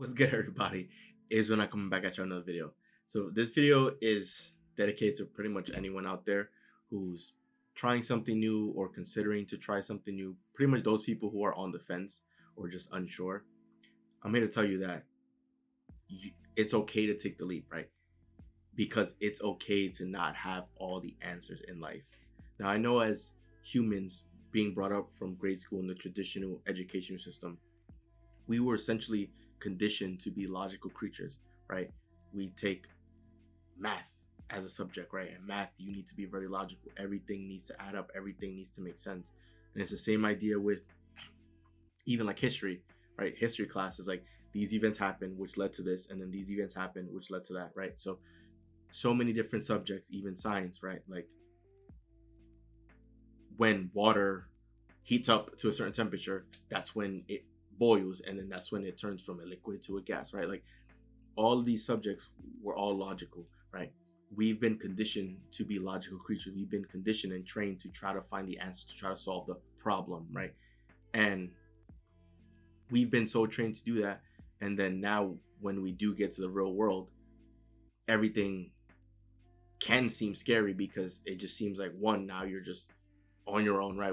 What's good, everybody? Is when I come back at you on another video. So this video is dedicated to pretty much anyone out there who's trying something new or considering to try something new. Pretty much those people who are on the fence or just unsure. I'm here to tell you that it's okay to take the leap, right? Because it's okay to not have all the answers in life. Now, I know as humans being brought up from grade school in the traditional education system, we were essentially conditioned to be logical creatures, right? We take math as a subject, right? And math, you need to be very logical. Everything needs to add up, everything needs to make sense. And it's the same idea with even like history, right? History class is like these events happen, which led to this, and then these events happen, which led to that, right? So many different subjects, even science, right? Like when water heats up to a certain temperature, that's when it boils, and then that's when it turns from a liquid to a gas, right? Like all of these subjects were all logical, right? We've been conditioned to be logical creatures. We've been conditioned and trained to try to find the answer, to try to solve the problem, right? And we've been so trained to do that. And then now when we do get to the real world, everything can seem scary because it just seems like, one, now you're just on your own, right?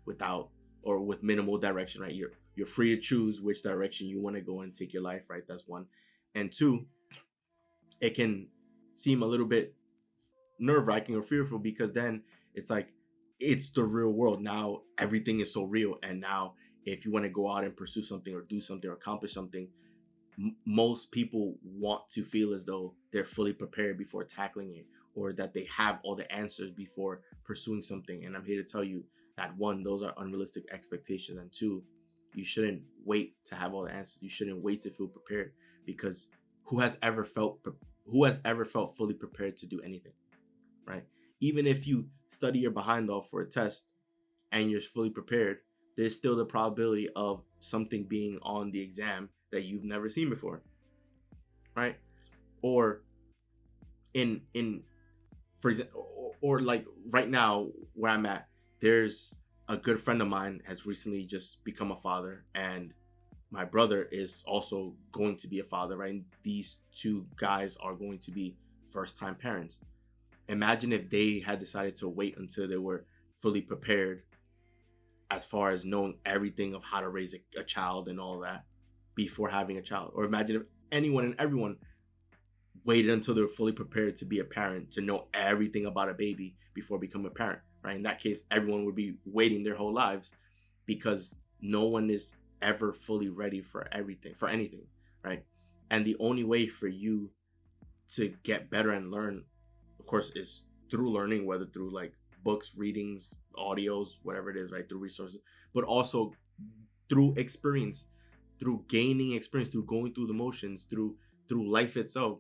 Without or with minimal direction, right? You're free to choose which direction you want to go and take your life, right? That's one. And two, it can seem a little bit nerve-wracking or fearful because then it's like it's the real world. Now everything is so real. And now if you want to go out and pursue something or do something or accomplish something, most people want to feel as though they're fully prepared before tackling it, or that they have all the answers before pursuing something. And I'm here to tell you that, one, those are unrealistic expectations, and two, you shouldn't wait to have all the answers. You shouldn't wait to feel prepared, because who has ever felt fully prepared to do anything, right? Even if you study your behind off for a test and you're fully prepared, there's still the probability of something being on the exam that you've never seen before, right? Or in for example, or like right now where I'm at, there's a good friend of mine has recently just become a father, and my brother is also going to be a father, right? And these two guys are going to be first time parents. Imagine if they had decided to wait until they were fully prepared as far as knowing everything of how to raise a child and all that before having a child. Or imagine if anyone and everyone waited until they're fully prepared to be a parent, to know everything about a baby before becoming a parent, right? In that case, everyone would be waiting their whole lives, because no one is ever fully ready for everything, for anything, right? And the only way for you to get better and learn, of course, is through learning, whether through like books, readings, audios, whatever it is, right? Through resources, but also through experience, through gaining experience, through going through the motions, through life itself.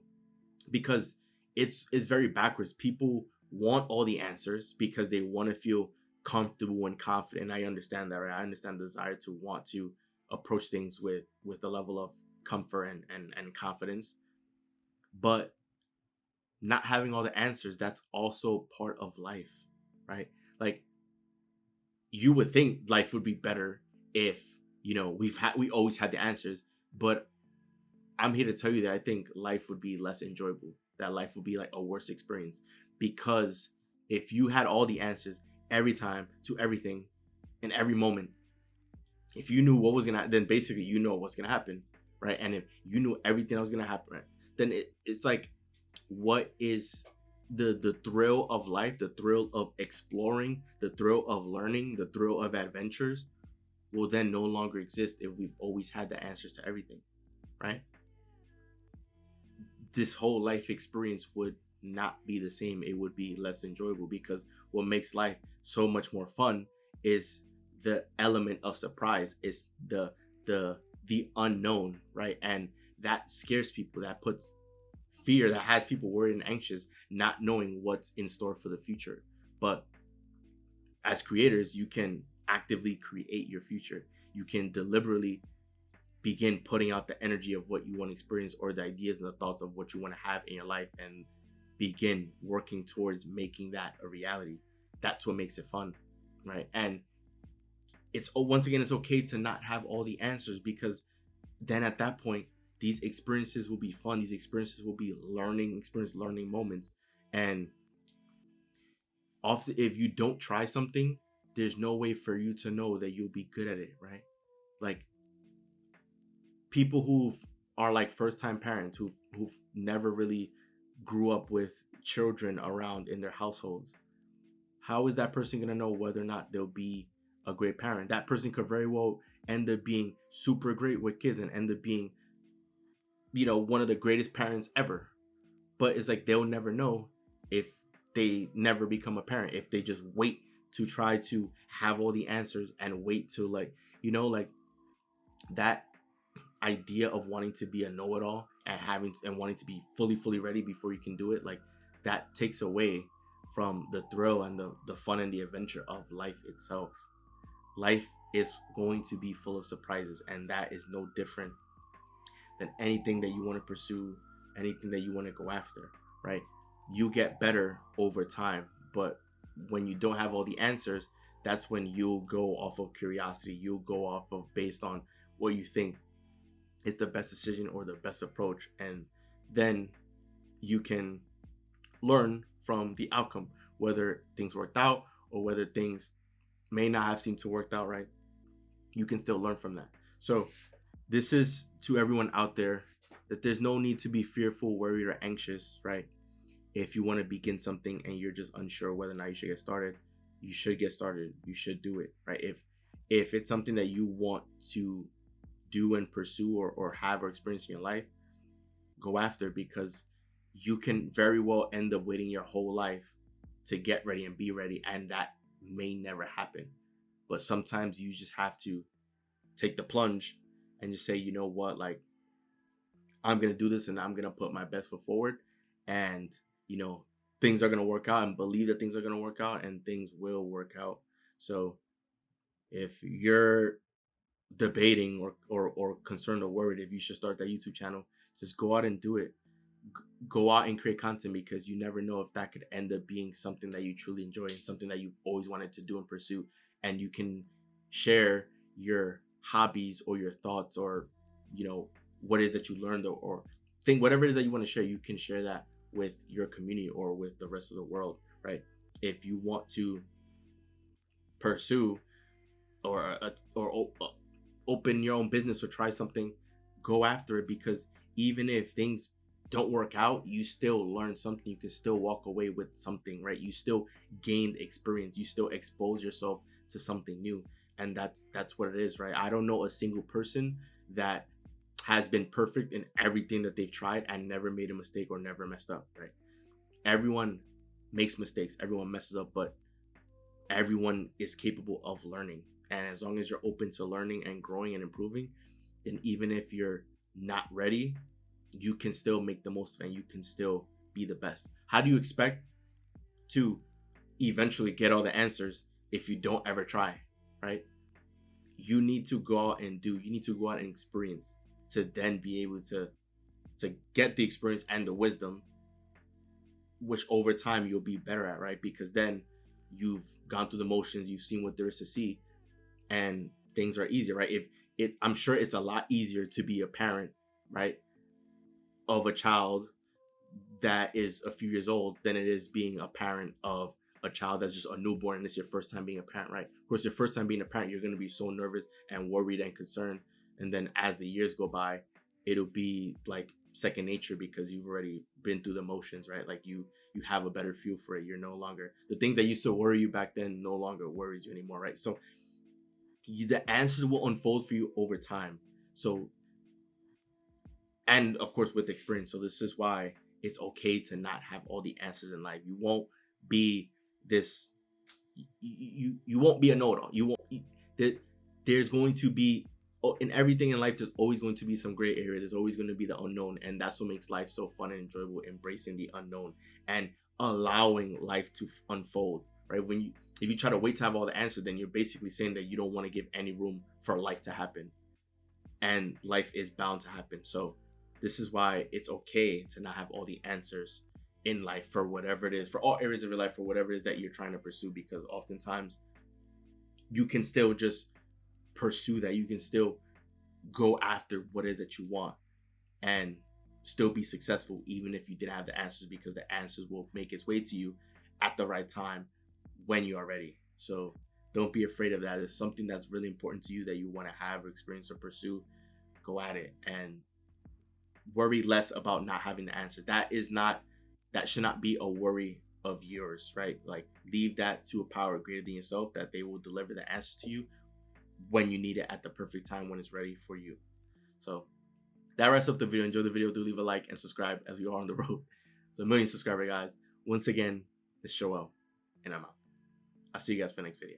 Because it's very backwards. People want all the answers because they want to feel comfortable and confident. I understand that, right? I understand the desire to want to approach things with a level of comfort and confidence. But not having all the answers, that's also part of life, right? Like, you would think life would be better if, we always had the answers, but I'm here to tell you that I think life would be less enjoyable, that life would be like a worse experience. Because if you had all the answers every time to everything in every moment, if you knew what was gonna, then basically you know what's gonna happen, right? And if you knew everything that was gonna happen, right, then it's like, what is the thrill of life, the thrill of exploring, the thrill of learning, the thrill of adventures will then no longer exist if we've always had the answers to everything, right? This whole life experience would not be the same. It would be less enjoyable, because what makes life so much more fun is the element of surprise, is the unknown, right? And that scares people, that puts fear, that has people worried and anxious, not knowing what's in store for the future. But as creators, you can actively create your future. You can deliberately begin putting out the energy of what you want to experience, or the ideas and the thoughts of what you want to have in your life, and begin working towards making that a reality. That's what makes it fun, right? And it's, once again, it's okay to not have all the answers, because then at that point these experiences will be fun. These experiences will be learning moments. And often, if you don't try something, there's no way for you to know that you'll be good at it, right? Like people who are like first time parents who've never really grew up with children around in their households. How is that person going to know whether or not they'll be a great parent? That person could very well end up being super great with kids and end up being, one of the greatest parents ever. But it's like they'll never know if they never become a parent, if they just wait to try to have all the answers and wait to like that idea of wanting to be a know-it-all and wanting to be fully ready before you can do it, like that takes away from the thrill and the fun and the adventure of life itself. Life is going to be full of surprises, and that is no different than anything that you want to pursue, anything that you want to go after, right? You get better over time, but when you don't have all the answers, that's when you'll go off of curiosity. You'll go off of based on what you think is the best decision or the best approach, and then you can learn from the outcome, whether things worked out or whether things may not have seemed to work out right. You can still learn from that. So this is to everyone out there, that there's no need to be fearful, worried, or anxious, right? If you want to begin something and you're just unsure whether or not you should get started, you should get started. You should do it, right? If it's something that you want to do and pursue or have or experience in your life, go after, because you can very well end up waiting your whole life to get ready and be ready, and that may never happen. But sometimes you just have to take the plunge and just say, you know what, like I'm gonna do this and I'm gonna put my best foot forward, and things are gonna work out, and believe that things are gonna work out, and things will work out. So if you're debating or concerned or worried if you should start that YouTube channel, just go out and do it. Go out and create content, because you never know if that could end up being something that you truly enjoy and something that you've always wanted to do and pursue. And you can share your hobbies or your thoughts, or what it is that you learned, or think whatever it is that you want to share. You can share that with your community or with the rest of the world, right? If you want to pursue or open your own business or try something, go after it, because even if things don't work out, you still learn something. You can still walk away with something, right? You still gained experience. You still expose yourself to something new, and that's what it is, right? I don't know a single person that has been perfect in everything that they've tried and never made a mistake or never messed up, right? Everyone makes mistakes, everyone messes up, but everyone is capable of learning. And as long as you're open to learning and growing and improving, then even if you're not ready, you can still make the most of it, and you can still be the best. How do you expect to eventually get all the answers if you don't ever try, right? You need to go out and do. You need to go out and experience to then be able to get the experience and the wisdom, which over time you'll be better at, right? Because then you've gone through the motions, you've seen what there is to see, and things are easier, right? I'm sure it's a lot easier to be a parent, right, of a child that is a few years old than it is being a parent of a child that's just a newborn and it's your first time being a parent, right? Of course, your first time being a parent, you're going to be so nervous and worried and concerned. And then as the years go by, it'll be like second nature, because you've already been through the motions, right? Like you have a better feel for it. You're no longer, the things that used to worry you back then no longer worries you anymore, right? So the answers will unfold for you over time. So, and of course with experience. So this is why it's okay to not have all the answers in life. You won't be this, you won't be a know-it-all. You won't, there's going to be, in everything in life, there's always going to be some gray area. There's always going to be the unknown, and that's what makes life so fun and enjoyable, embracing the unknown and allowing life to unfold, right? If you try to wait to have all the answers, then you're basically saying that you don't want to give any room for life to happen, and life is bound to happen. So this is why it's okay to not have all the answers in life for whatever it is, for all areas of your life, for whatever it is that you're trying to pursue, because oftentimes you can still just pursue that. You can still go after what it is that you want. and still be successful even if you didn't have the answers, because the answers will make its way to you at the right time when you are ready. So don't be afraid of that. If something that's really important to you that you want to have or experience or pursue, go at it, and worry less about not having the answer. That should not be a worry of yours, right? Like, leave that to a power greater than yourself, that they will deliver the answer to you when you need it at the perfect time, when it's ready for you. So that wraps up the video. Enjoy the video. Do leave a like and subscribe, as we are on the road to 1 million subscriber, guys. Once again, it's Joel, and I'm out. I'll see you guys for the next video.